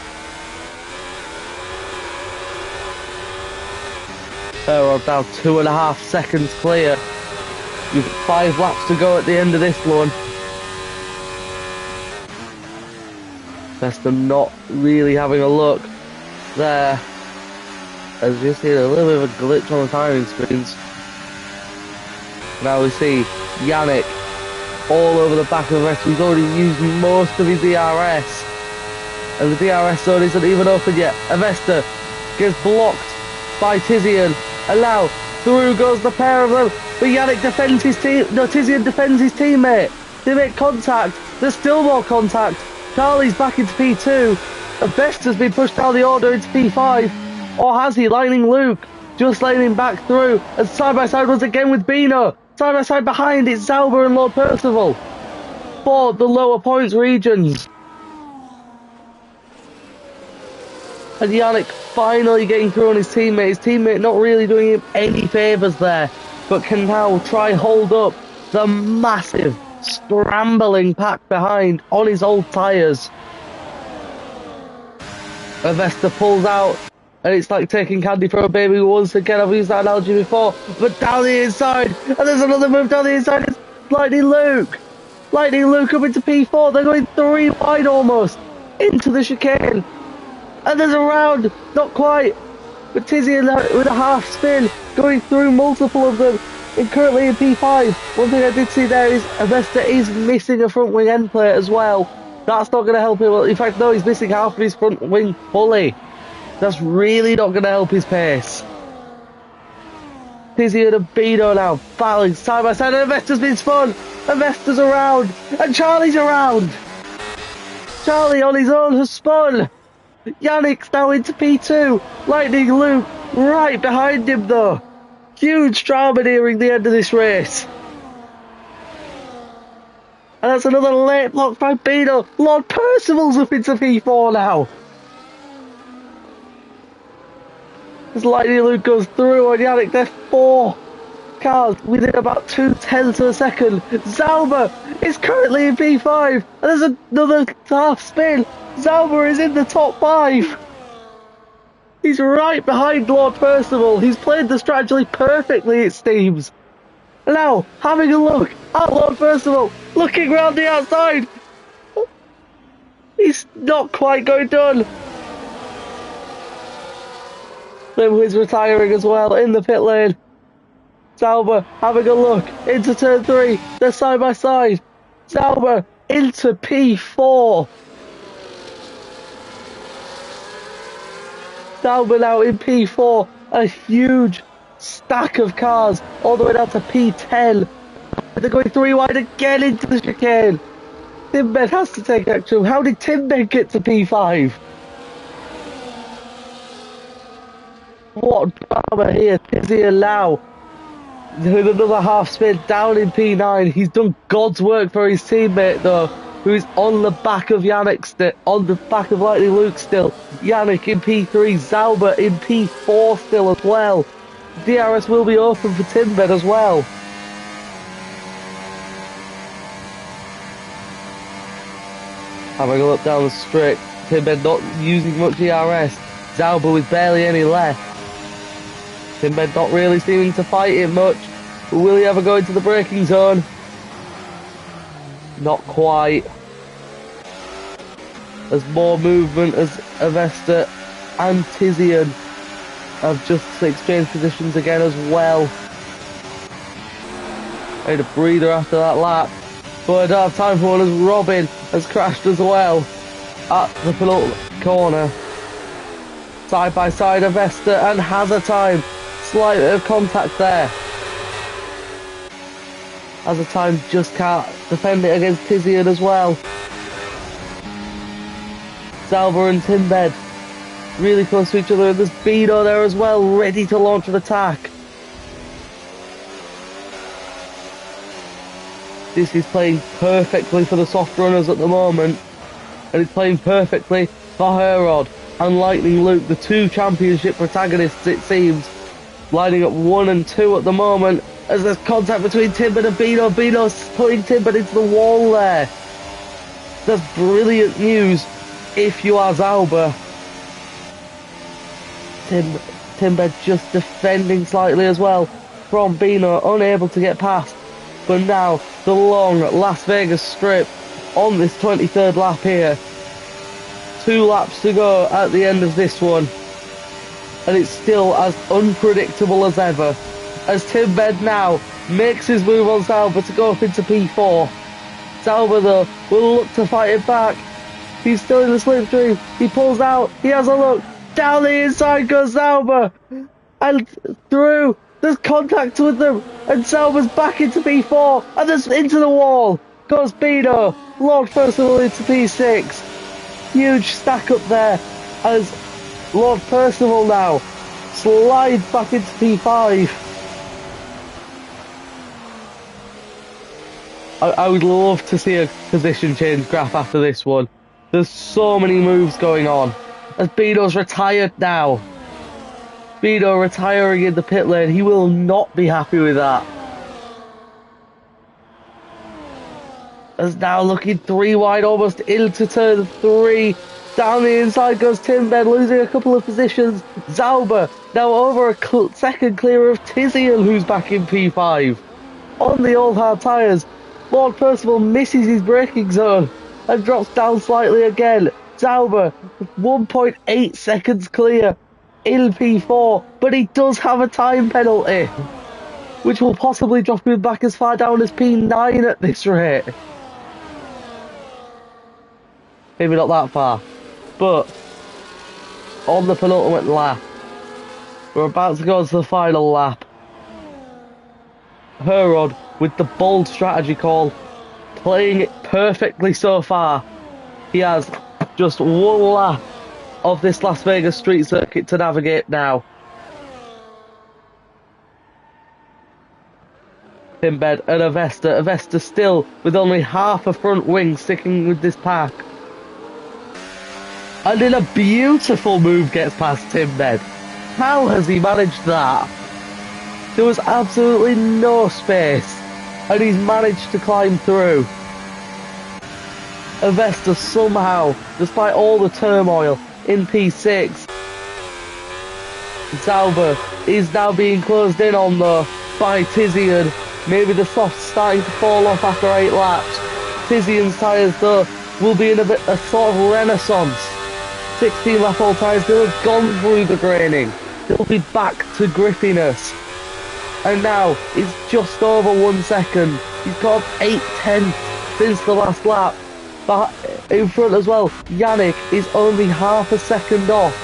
Herod now 2.5 seconds clear. You've got 5 laps to go at the end of this one. Vesta not really having a look there. As you see, a little bit of a glitch on the timing screens. Now we see Yannick all over the back of the Vesta. He's already used most of his DRS. And the DRS zone isn't even open yet. Avesta gets blocked by Tizian. And now through goes the pair of them. But Yannick defends his team. No, Tizian defends his teammate. They make contact. There's still more contact. Charlie's back into P2. Avesta's been pushed down the order into P5. Or has he? Lightning Luke just letting him back through. And side by side once again with Bino. Side by side behind it's Zauber and Lord Percival for the lower points regions. And Yannick finally getting through on his teammate. His teammate not really doing him any favours there, but can now try hold up the massive scrambling pack behind on his old tyres. Avesta pulls out, and it's like taking candy from a baby once again. I've used that analogy before, but down the inside, and there's another move down the inside. It's Lightning Luke. Lightning Luke up into P4. They're going 3 wide almost into the chicane. And there's a round, not quite. But Tizian with a half spin, going through multiple of them, and currently in P5. One thing I did see there is Avesta is missing a front wing end plate as well. That's not going to help him. In fact, no, he's missing half of his front wing fully. That's really not going to help his pace. Tizian and Bino now battling side by side, and Avesta's been spun. Avesta's around, and Charlie's around. Charlie on his own has spun. Yannick's now into P2. Lightning Luke right behind him though. Huge drama nearing the end of this race. And that's another late block by Bino. Lord Percival's up into P4 now. As Lightning Luke goes through on Yannick, they're 4 cars within about 0.2 of a second. Zauber is currently in P5. And there's another half spin. Zauber is in the top 5. He's right behind Lord Percival. He's played the strategy perfectly, it seems. And now, having a look at Lord Percival, looking round the outside. He's not quite going done. Limway's retiring as well in the pit lane. Zauber having a look into turn 3. They're side by side. Zauber into P4. Zauber now in P4. A huge stack of cars all the way down to P10. They're going 3 wide again into the chicane. Timbed has to take action. How did Timbed get to P5? What drama here. Tizian now with another half spin down in P9. He's done God's work for his teammate though, who is on the back of Yannick still, on the back of Lightning Luke still. Yannick in P3, Zauber in P4 still as well. DRS will be open for Timbed as well. Having a look down the straight, Timbed not using much DRS. Zauber with barely any left. Timbed not really seeming to fight it much. But will he ever go into the braking zone? Not quite. There's more movement as Avesta and Tizian have just exchanged positions again as well. Made a breather after that lap. But I don't have time for one as Robin has crashed as well at the penultimate corner. Side by side Avesta and Hazard time. Slight bit of contact there. Hazard time just can't defend it against Tizian as well. Zauber and Timbed really close to each other. There's Bino there as well, ready to launch an attack. This is playing perfectly for the soft runners at the moment. And it's playing perfectly for Herod and Lightning Luke, the 2 championship protagonists it seems. Lining up 1 and 2 at the moment as there's contact between Timbed and Bino. Bino's putting Timbed into the wall there. That's brilliant news if you are Zauber. Timbed just defending slightly as well from Bino, unable to get past. But now the long Las Vegas strip on this 23rd lap here. 2 laps to go at the end of this one. And it's still as unpredictable as ever. As Timbed now makes his move on Zauber to go up into P4. Zauber though will look to fight it back. He's still in the slipstream. He pulls out. He has a look. Down the inside goes Zauber. And through. There's contact with them. And Zauber's back into P4. And there's into the wall. Goes Bino. Lord Percival into P6. Huge stack up there. As Lord Percival now slides back into P5. I would love to see a position change graph after this one. There's so many moves going on. As Bino's retired now. Bino retiring in the pit lane. He will not be happy with that. As now looking 3 wide almost into turn 3. Down the inside goes Timbed, losing a couple of positions. Zauber now over a second clear of Tizian, who's back in P5. On the old hard tyres, Lord Percival misses his braking zone and drops down slightly again. Sauber, 1.8 seconds clear in P4, but he does have a time penalty, which will possibly drop him back as far down as P9 at this rate. Maybe not that far, but on the penultimate lap, we're about to go to the final lap. Herod with the bold strategy call, playing it perfectly so far. He has just one lap of this Las Vegas street circuit to navigate now. Timbed and Avesta. Avesta still with only half a front wing sticking with this pack. And in a beautiful move gets past Timbed. How has he managed that? There was absolutely no space, and he's managed to climb through. Avesta somehow, despite all the turmoil, in P6. Sauber is now being closed in on though by Tizian. Maybe the soft's starting to fall off after 8 laps. Tizian's tyres though will be in a sort of renaissance. 16 lap old tyres, they'll have gone through the graining. They'll be back to grippiness. And now it's just over 1 second. He's got 8/10 since the last lap. But in front as well, Yannick is only half a second off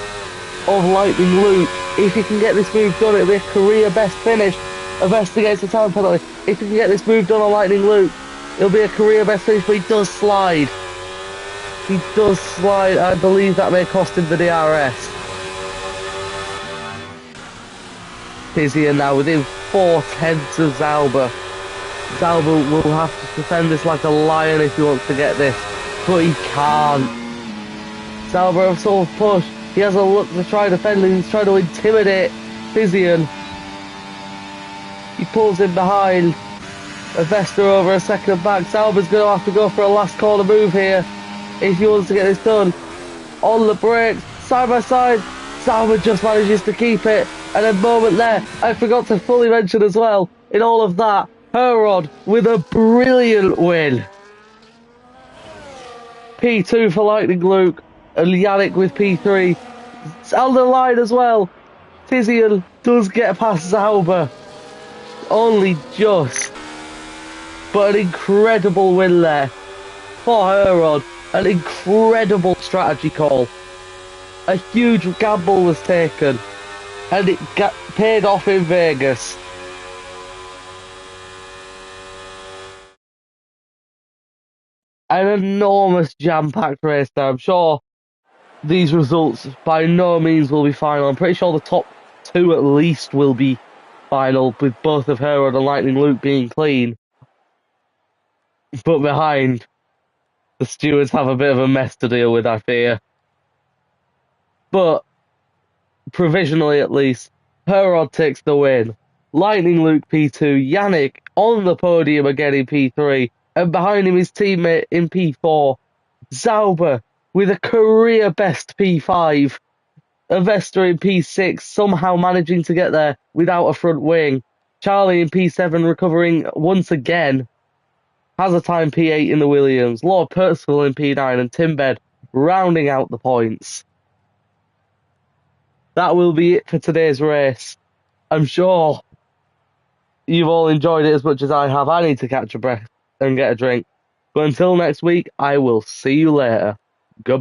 of Lightning Luke. If he can get this move done, it'll be a career best finish. Avesta gets a time penalty. If he can get this move done on Lightning Luke, it'll be a career best finish, but he does slide. He does slide. I believe that may cost him the DRS. Tizian now within 4/10 of Zauber. Zauber will have to defend this like a lion if he wants to get this, but he can't. Zauber has sort of pushed. He has a look to try defending. He's trying to intimidate Tizian. He pulls him behind. Avesta over a second back. Zauber's going to have to go for a last corner move here if he wants to get this done. On the brakes, side by side. Zauber just manages to keep it. And a moment there, I forgot to fully mention as well, in all of that, Herod with a brilliant win. P2 for Lightning Luke, and Yannick with P3. On the line as well, Tizian does get past Zauber. Only just. But an incredible win there for Herod. An incredible strategy call. A huge gamble was taken. And it got paid off in Vegas. An enormous jam-packed race there. I'm sure these results by no means will be final. I'm pretty sure the top 2 at least will be final, with both of Herod and Lightning Luke being clean. But behind, the stewards have a bit of a mess to deal with, I fear. But provisionally at least, Herod takes the win. Lightning Luke P2, Yannick on the podium again in P3, and behind him his teammate in P4, Zauber with a career best P5, Avesta in P6 somehow managing to get there without a front wing, Charlie in P7 recovering once again, has a time P8 in the Williams, Lord Percival in P9, and Timbed rounding out the points. That will be it for today's race. I'm sure you've all enjoyed it as much as I have. I need to catch a breath and get a drink. But until next week, I will see you later. Goodbye.